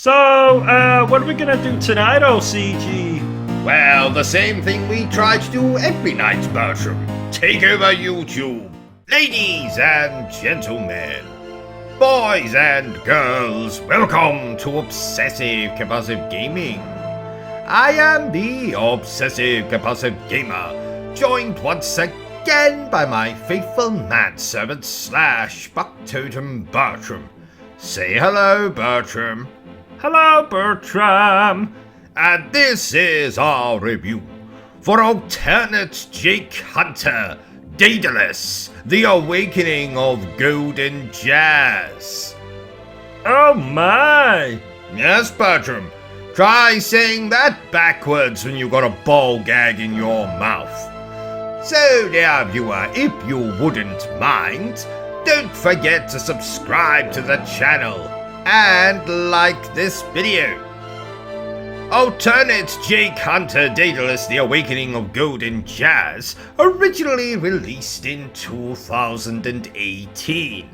What are we gonna do tonight, O.C.G? Well, the same thing we try to do every night, Bertrum. Take over YouTube. Ladies and gentlemen, boys and girls, welcome to Obsessive Compulsive Gaming. I am the Obsessive Compulsive Gamer, joined once again by my faithful manservant / Bucktotem Bertrum. Say hello, Bertrum. Hello, Bertram. And this is our review for alternate Jake Hunter, DAEDALUS, The Awakening of Golden Jazz. Oh my! Yes, Bertram. Try saying that backwards when you got a ball gag in your mouth. So, dear viewer, if you wouldn't mind, don't forget to subscribe to the channel and like this video. Alternate Jake Hunter DAEDALUS The Awakening of Golden Jazz, originally released in 2018.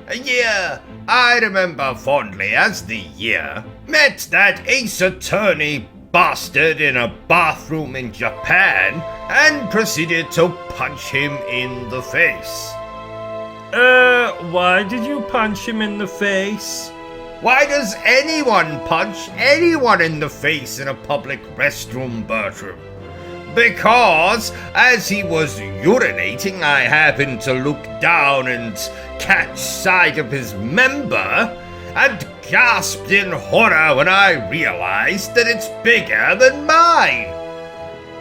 A year I remember fondly as the year met that Ace Attorney bastard in a bathroom in Japan and proceeded to punch him in the face. Why did you punch him in the face? Why does anyone punch anyone in the face in a public restroom, Bertram? Because as he was urinating, I happened to look down and catch sight of his member and gasped in horror when I realized that it's bigger than mine.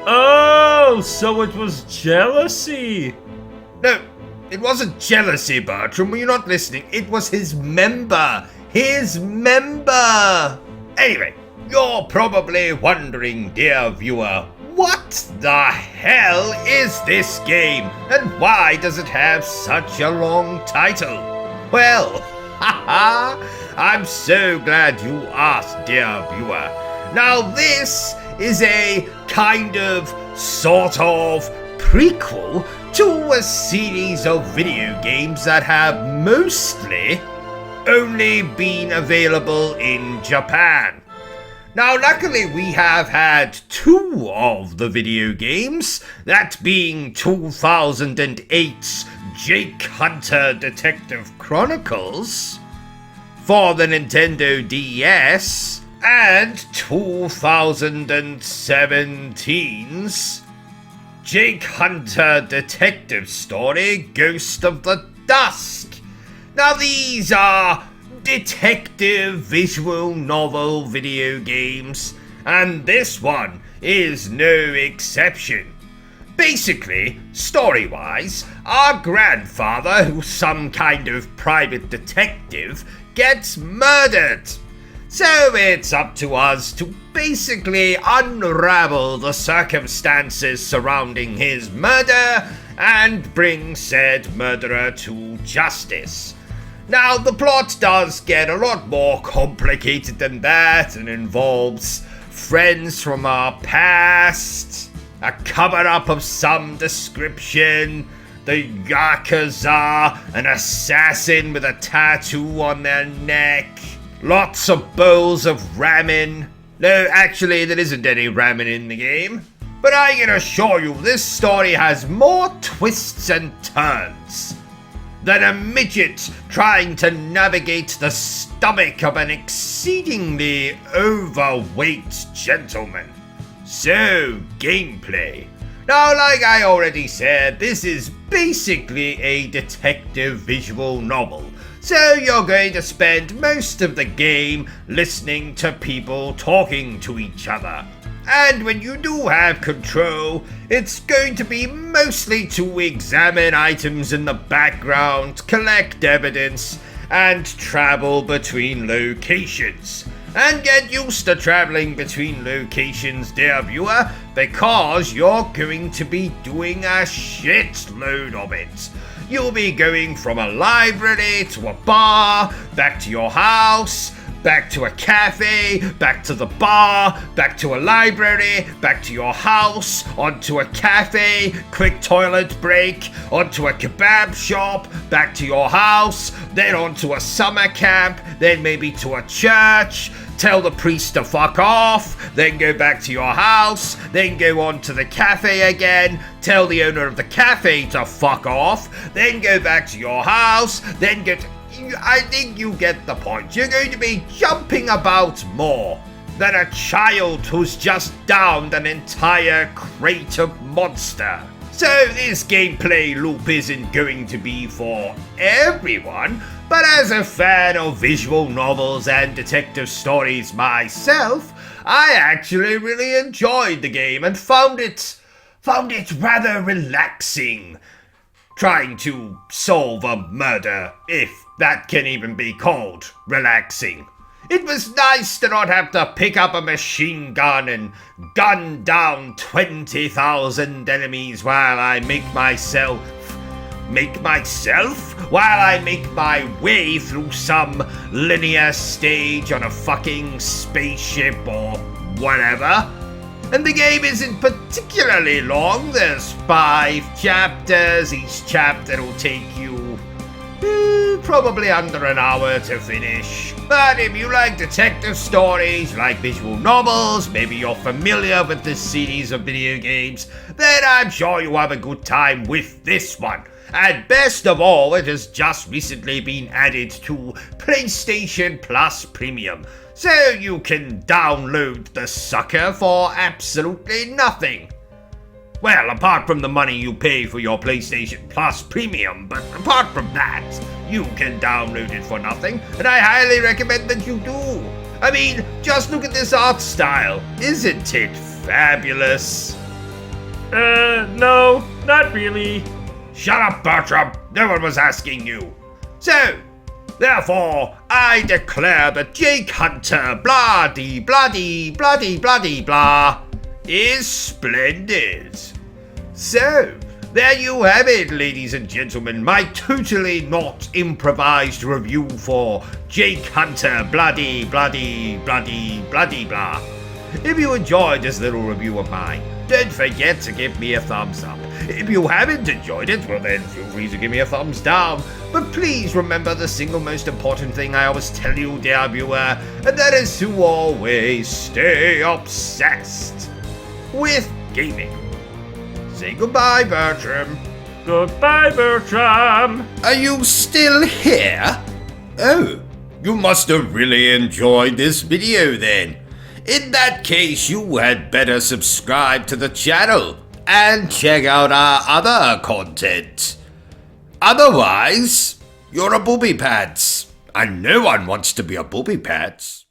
Oh, so it was jealousy. No, it wasn't jealousy, Bertram. Were you not listening? It was his member. His member! Anyway, you're probably wondering, dear viewer, what the hell is this game and why does it have such a long title? Well, haha, I'm so glad you asked, dear viewer. Now this is a kind of, sort of, prequel to a series of video games that have mostly only been available in Japan. Now, luckily we have had two of the video games, that being 2008's Jake Hunter Detective Chronicles for the Nintendo DS and 2017's Jake Hunter Detective Story Ghost of the Dusk. Now these are detective visual novel video games, and this one is no exception. Basically, story-wise, our grandfather, who's some kind of private detective, gets murdered. So it's up to us to basically unravel the circumstances surrounding his murder and bring said murderer to justice. Now, the plot does get a lot more complicated than that and involves friends from our past, a cover-up of some description, the Yakuza, an assassin with a tattoo on their neck, lots of bowls of ramen. No, actually, there isn't any ramen in the game. But I can assure you, this story has more twists and turns than a midget trying to navigate the stomach of an exceedingly overweight gentleman. So, gameplay. Now, like I already said, this is basically a detective visual novel. So you're going to spend most of the game listening to people talking to each other. And when you do have control, it's going to be mostly to examine items in the background, collect evidence, and travel between locations. And get used to traveling between locations, dear viewer, because you're going to be doing a shitload of it. You'll be going from a library to a bar, back to your house, back to a cafe, back to the bar, back to a library, back to your house, onto a cafe, quick toilet break, onto a kebab shop, back to your house, then onto a summer camp, then maybe to a church, tell the priest to fuck off, then go back to your house, then go on to the cafe again, tell the owner of the cafe to fuck off, then go back to your house, then go to... I think you get the point. You're going to be jumping about more than a child who's just downed an entire crate of monster. So this gameplay loop isn't going to be for everyone, but as a fan of visual novels and detective stories myself, I actually really enjoyed the game and found it rather relaxing, trying to solve a murder, if that can even be called relaxing. It was nice to not have to pick up a machine gun and gun down 20,000 enemies while I make my way through some linear stage on a fucking spaceship or whatever. And the game isn't particularly long. There's 5 chapters. Each chapter will take you probably under an hour to finish. But if you like detective stories, like visual novels, maybe you're familiar with this series of video games, then I'm sure you'll have a good time with this one. And best of all, it has just recently been added to PlayStation Plus Premium, so you can download the sucker for absolutely nothing. Well, apart from the money you pay for your PlayStation Plus Premium, but apart from that, you can download it for nothing, and I highly recommend that you do. I mean, just look at this art style. Isn't it fabulous? No, not really. Shut up, Bertrum. No one was asking you. So, therefore, I declare that Jake Hunter blah-dee blah-dee blah-dee blah-dee blah is splendid. So, there you have it, ladies and gentlemen, my totally not improvised review for Jake Hunter bloody bloody bloody bloody blah. If you enjoyed this little review of mine, don't forget to give me a thumbs up. If you haven't enjoyed it, well then feel free to give me a thumbs down. But please remember the single most important thing I always tell you, dear viewer, and that is to always stay obsessed with gaming. Say goodbye, Bertram. Goodbye, Bertram. Are you still here? Oh, you must have really enjoyed this video then. In that case, you had better subscribe to the channel and check out our other content. Otherwise, you're a booby pants, and no one wants to be a booby pants.